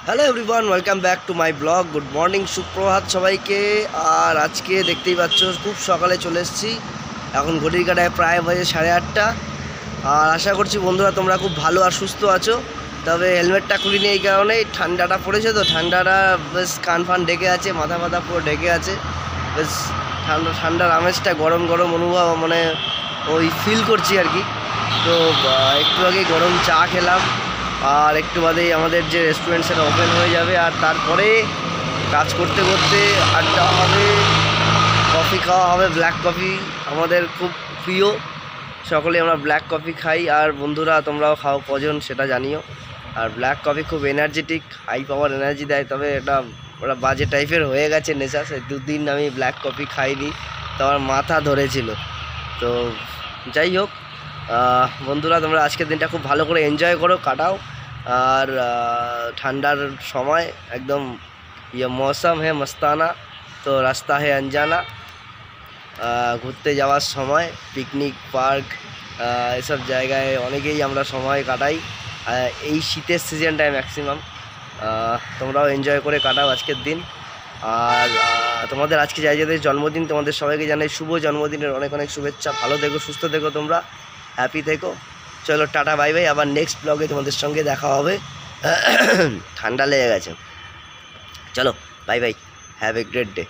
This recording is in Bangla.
Hello everyone, welcome back to my blog. Good morning, সুপ্রভাত সবাইকে। আর আজকে দেখতেই পাচ্ছ খুব সকালে চলে এসেছি। এখন ঘড়ির কাঁটায় প্রায় বাজে 8:30। আর আশা করছি বন্ধুরা তোমরা খুব ভালো আর সুস্থ আছো। তবে হেলমেটটা খুলিনি এই কারণেই, ঠান্ডাটা পড়েছে তো, ঠান্ডাটা বেশ কান ফান ঢেকে আছে, মাথা ফাথা পুরো ঢেকে আছে। বেশ ঠান্ডার আমেজটা গরম গরম অনুভব মানে ওই ফিল করছি আর কি। তো একটু আগে গরম চা খেলাম, আর একটু বাদেই আমাদের যে রেস্টুরেন্ট সেটা ওপেন হয়ে যাবে। আর তারপরে কাজ করতে করতে আড্ডা হবে, কফি খাওয়া হবে, ব্ল্যাক কফি আমাদের খুব প্রিয়। সকলে আমরা ব্ল্যাক কফি খাই, আর বন্ধুরা তোমরাও খাও কজন সেটা জানিও। আর ব্ল্যাক কফি খুব এনার্জেটিক, হাই পাওয়ার এনার্জি দেয়। তবে এটা ওরা বাজে টাইপের হয়ে গেছে নেশা। সে দুদিন আমি ব্ল্যাক কফি খাইনি, তো আমার মাথা ধরেছিল। তো যাই হোক বন্ধুরা, তোমরা আজকের দিনটা খুব ভালো করে এনজয় করো, কাটাও। আর ঠান্ডার সময় একদম মৌসুম হে মস্তানা, তো রাস্তা হে আনজানা। ঘুরতে যাওয়ার সময় পিকনিক পার্ক এসব জায়গায় অনেকেই আমরা সময় কাটাই এই শীতের সিজনটায় ম্যাক্সিমাম। তোমরাও এনজয় করে কাটাও আজকের দিন। আর তোমাদের আজকে যাদের জন্মদিন, তোমাদের সবাইকে জানাই শুভ জন্মদিনের অনেক অনেক শুভেচ্ছা। ভালো থেকো, সুস্থ থেকো, তোমরা হ্যাপি থেকো। চলো টাটা, বাই বাই। আবার নেক্সট ব্লগে তোমাদের সঙ্গে দেখা হবে। ঠান্ডা লেগে গেছে, চলো bye bye, have a great day.